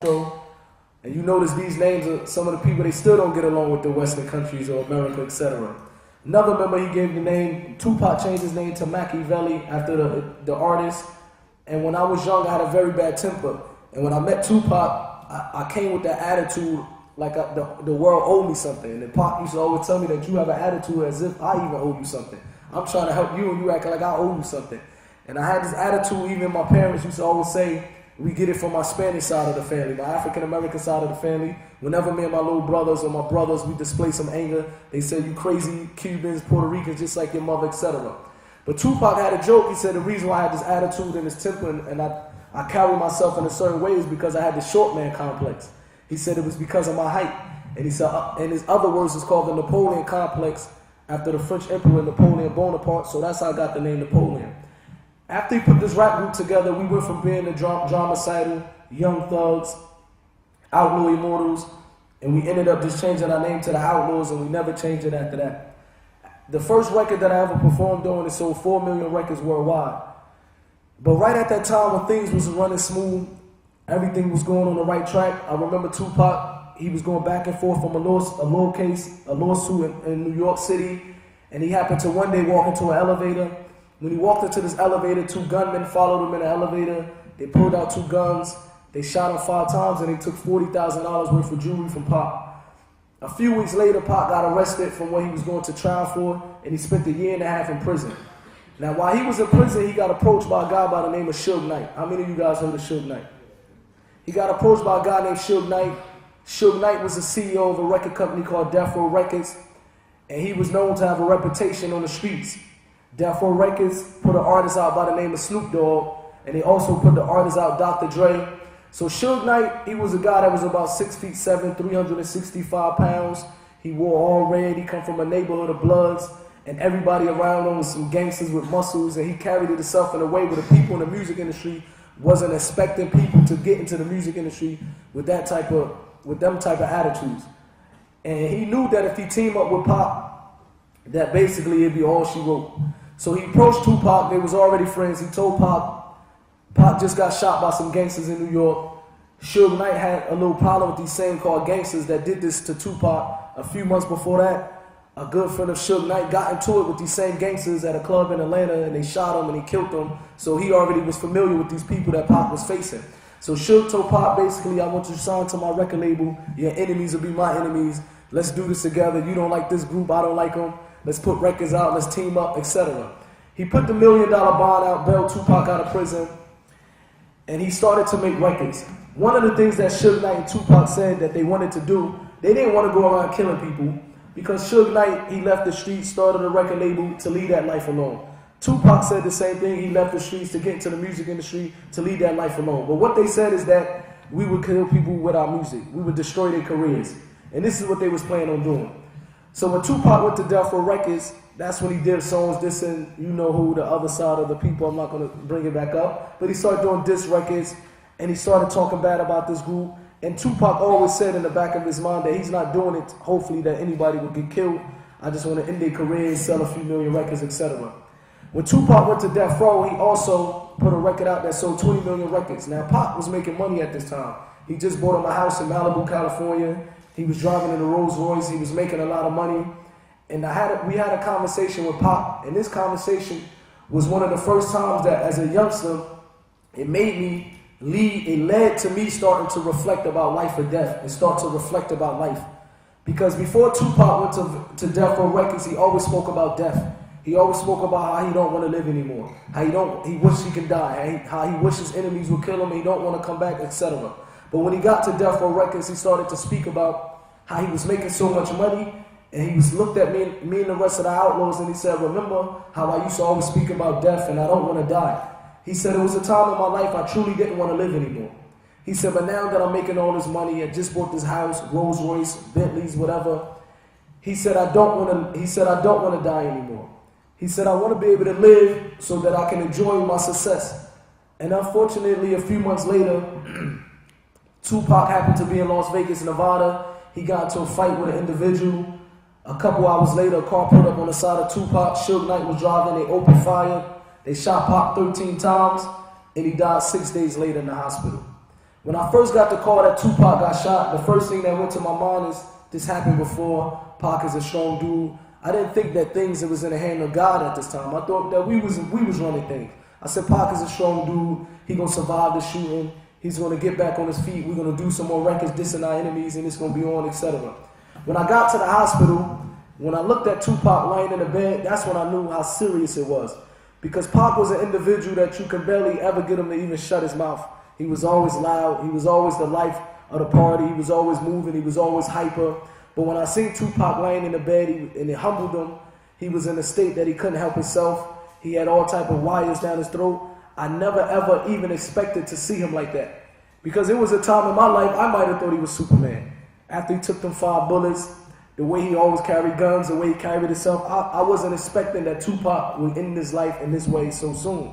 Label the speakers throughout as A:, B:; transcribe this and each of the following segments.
A: And you notice these names are some of the people they still don't get along with the Western countries or America, etc. Another member, he gave the name, Tupac changed his name to Machiavelli after the artist. And when I was young, I had a very bad temper. And when I met Tupac, I came with that attitude like the world owed me something. And Pac used to always tell me that you have an attitude as if I even owe you something. I'm trying to help you and you acting like I owe you something. And I had this attitude, even my parents used to always say, we get it from my Spanish side of the family, my African-American side of the family. Whenever me and my little brothers or my brothers, we display some anger, they say, you crazy Cubans, Puerto Ricans, just like your mother, etc. But Tupac had a joke. He said the reason why I had this attitude and this temper and I carry myself in a certain way is because I had the short man complex. He said it was because of my height. And he said, in his other words, it's called the Napolean complex after the French Emperor Napoleon Bonaparte. So that's how I got the name Napoleon. After he put this rap group together, we went from being the Dramacidal, Young Thugs, Outlaw Immortals, and we ended up just changing our name to the Outlawz, and we never changed it after that. The first record that I ever performed on, it sold 4 million records worldwide. But right at that time when things was running smooth, everything was going on the right track, I remember Tupac, he was going back and forth from a lawsuit in New York City, and he happened to one day walk into an elevator. When he walked into this elevator, 2 gunmen followed him in the elevator. They pulled out 2 guns. They shot him 5 times, and they took $40,000 worth of jewelry from Pac. A few weeks later, Pac got arrested from what he was going to trial for, and he spent 1.5 years in prison. Now, while he was in prison, he got approached by a guy by the name of Suge Knight. How many of you guys heard of Suge Knight? He got approached by a guy named Suge Knight. Suge Knight was the CEO of a record company called Death Row Records, and he was known to have a reputation on the streets. Death Row Records put an artist out by the name of Snoop Dogg, and they also put the artist out Dr. Dre. So Suge Knight, he was a guy that was about 6'7", 365 pounds. He wore all red. He come from a neighborhood of Bloods, and everybody around him was some gangsters with muscles, and he carried it himself in a way where the people in the music industry wasn't expecting people to get into the music industry with them type of attitudes. And he knew that if he teamed up with Pac, that basically it'd be all she wrote. So he approached Tupac. They was already friends. He told Pac just got shot by some gangsters in New York. Suge Knight had a little problem with these same called gangsters that did this to Tupac. A few months before that, a good friend of Suge Knight got into it with these same gangsters at a club in Atlanta, and they shot him and he killed them. So he already was familiar with these people that Pac was facing. So Suge told Pac, basically, I want you to sign to my record label. Your enemies will be my enemies. Let's do this together. You don't like this group, I don't like them. Let's put records out, let's team up, etc. He put the $1 million bond out, bailed Tupac out of prison, and he started to make records. One of the things that Suge Knight and Tupac said that they wanted to do, they didn't want to go around killing people, because Suge Knight, he left the streets, started a record label to leave that life alone. Tupac said the same thing. He left the streets to get into the music industry to leave that life alone. But what they said is that we would kill people with our music. We would destroy their careers. And this is what they was planning on doing. So when Tupac went to Death Row Records, that's when he did songs dissing, you know who, the other side of the people. I'm not going to bring it back up. But he started doing diss records, and he started talking bad about this group. And Tupac always said in the back of his mind that he's not doing it, hopefully, that anybody would get killed. I just want to end their careers, sell a few million records, etc. When Tupac went to Death Row, he also put a record out that sold 20 million records. Now, Pac was making money at this time. He just bought him a house in Malibu, California. He was driving in a Rolls Royce. He was making a lot of money. And we had a conversation with Pac. And this conversation was one of the first times that as a youngster, it led to me starting to reflect about life or death and start to reflect about life. Because before Tupac went to Death Row Records, he always spoke about death. He always spoke about how he don't want to live anymore. How he wishes he can die. How he wishes enemies would kill him and he don't want to come back, etc. But when he got to Death Row Records, he started to speak about how he was making so much money, and he was looked at me and the rest of the Outlawz, and he said, remember how I used to always speak about death and I don't want to die. He said, it was a time in my life I truly didn't want to live anymore. He said, but now that I'm making all this money, I just bought this house, Rolls Royce, Bentleys, whatever. He said, I don't want to die anymore. He said, I want to be able to live so that I can enjoy my success. And unfortunately, a few months later, Tupac happened to be in Las Vegas, Nevada. He got into a fight with an individual. A couple hours later, a car pulled up on the side of Tupac. Suge Knight was driving. They opened fire. They shot Pac 13 times, and he died 6 days later in the hospital. When I first got the call that Tupac got shot, the first thing that went to my mind is, this happened before. Pac is a strong dude. I didn't think that things that was in the hand of God at this time. I thought that we was running things. I said, Pac is a strong dude. He gonna survive the shooting. He's gonna get back on his feet. We're gonna do some more records dissing our enemies, and it's gonna be on, etc. When I got to the hospital, when I looked at Tupac lying in the bed, that's when I knew how serious it was. Because Pac was an individual that you could barely ever get him to even shut his mouth. He was always loud. He was always the life of the party. He was always moving. He was always hyper. But when I seen Tupac laying in the bed, and it humbled him, he was in a state that he couldn't help himself. He had all type of wires down his throat. I never ever even expected to see him like that. Because it was a time in my life, I might have thought he was Superman. After he took them 5 bullets, the way he always carried guns, the way he carried himself, I wasn't expecting that Tupac would end his life in this way so soon.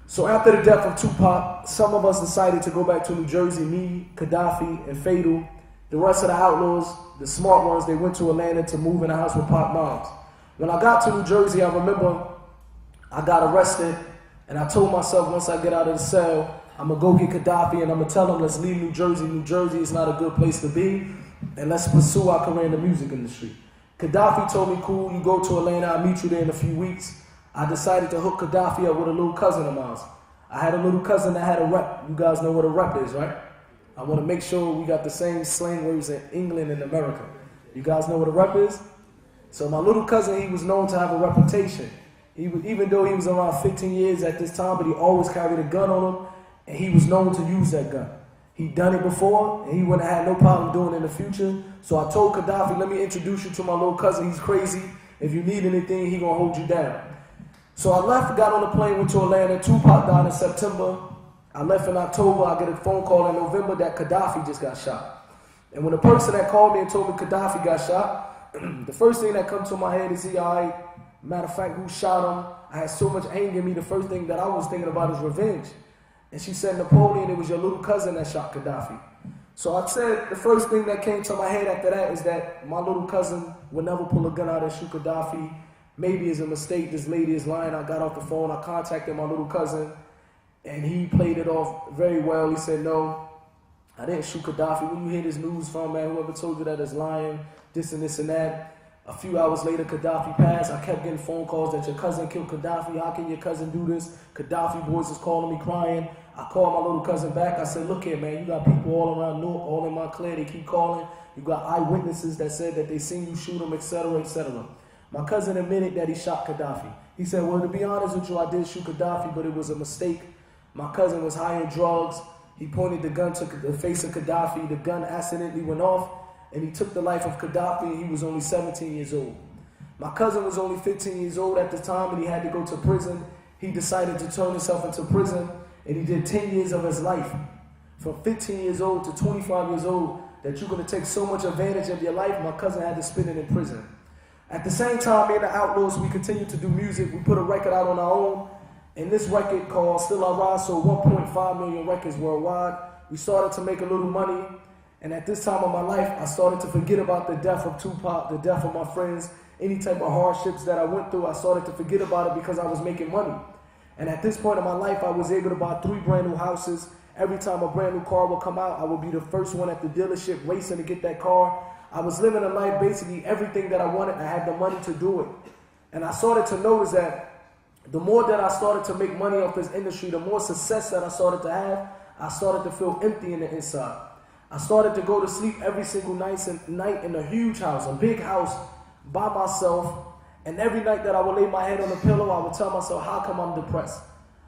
A: So after the death of Tupac, some of us decided to go back to New Jersey, me, Gaddafi, and Fatal. The rest of the Outlawz, the smart ones, they went to Atlanta to move in a house with Pac moms. When I got to New Jersey, I remember I got arrested, and I told myself once I get out of the cell, I'm going to go get Gaddafi, and I'm going to tell him, let's leave New Jersey. New Jersey is not a good place to be, and let's pursue our career in the music industry. Gaddafi told me, cool, you go to Atlanta, I'll meet you there in a few weeks. I decided to hook Gaddafi up with a little cousin of mine. I had a little cousin that had a rep. You guys know what a rep is, right? I want to make sure we got the same slang words in England and America. You guys know what a rep is? So my little cousin, he was known to have a reputation. Even though he was around 15 years at this time, but he always carried a gun on him, and he was known to use that gun. He'd done it before, and he wouldn't have had no problem doing it in the future. So I told Gaddafi, let me introduce you to my little cousin. He's crazy. If you need anything, he gonna hold you down. So I left, got on the plane, went to Atlanta. Tupac died in September. I left in October. I get a phone call in November that Gaddafi just got shot. And when the person that called me and told me Gaddafi got shot, the first thing that comes to my head is, he all right? Matter of fact, who shot him? I had so much anger in me, the first thing that I was thinking about is revenge. And she said, Napolean, it was your little cousin that shot Gaddafi. So I said, the first thing that came to my head after that is that my little cousin would never pull a gun out and shoot Gaddafi. Maybe it's a mistake, this lady is lying. I got off the phone, I contacted my little cousin, and he played it off very well. He said, no, I didn't shoot Gaddafi. Where you hear this news from, man? Whoever told you that is lying, this and this and that. A few hours later, Gaddafi passed. I kept getting phone calls that your cousin killed Gaddafi. How can your cousin do this? Gaddafi boys is calling me crying. I called my little cousin back. I said, look here, man, you got people all around Newark, all in Montclair. They keep calling. You got eyewitnesses that said that they seen you shoot him, etc., etc. My cousin admitted that he shot Gaddafi. He said, well, to be honest with you, I did shoot Gaddafi, but it was a mistake. My cousin was high on drugs. He pointed the gun to the face of Gaddafi. The gun accidentally went off, and he took the life of Gaddafi, and he was only 17 years old. My cousin was only 15 years old at the time, and he had to go to prison. He decided to turn himself into prison, and he did 10 years of his life. From 15 years old to 25 years old, that you're going to take so much advantage of your life, my cousin had to spend it in prison. At the same time, me and the Outlawz, we continued to do music. We put a record out on our own, and this record called Still I Rise sold 1.5 million records worldwide. We started to make a little money, and at this time of my life, I started to forget about the death of Tupac, the death of my friends, any type of hardships that I went through. I started to forget about it because I was making money. And at this point in my life, I was able to buy 3 brand new houses. Every time a brand new car would come out, I would be the first one at the dealership racing to get that car. I was living a life, basically everything that I wanted, I had the money to do it. And I started to notice that the more that I started to make money off this industry, the more success that I started to have, I started to feel empty in the inside. I started to go to sleep every single night in a huge house, a big house, by myself. And every night that I would lay my head on the pillow, I would tell myself, how come I'm depressed?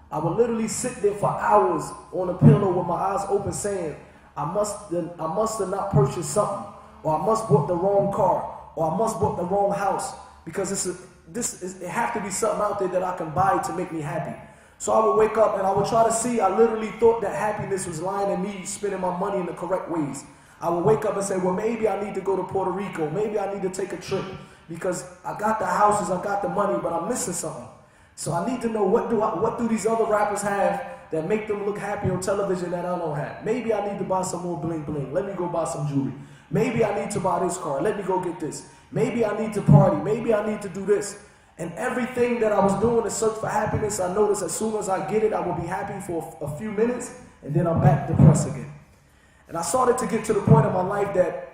A: I would literally sit there for hours on the pillow with my eyes open saying, I must have not purchased something, or I must bought the wrong car, or I must bought the wrong house, because it have to be something out there that I can buy to make me happy. So I would wake up and I would try to see, I literally thought that happiness was lying in me spending my money in the correct ways. I would wake up and say, well, maybe I need to go to Puerto Rico, maybe I need to take a trip, because I got the houses, I got the money, but I'm missing something. So I need to know what do these other rappers have that make them look happy on television that I don't have. Maybe I need to buy some more bling bling. Let me go buy some jewelry. Maybe I need to buy this car. Let me go get this. Maybe I need to party. Maybe I need to do this. And everything that I was doing to search for happiness, I noticed as soon as I get it, I will be happy for a few minutes, and then I'm back depressed again. And I started to get to the point in my life that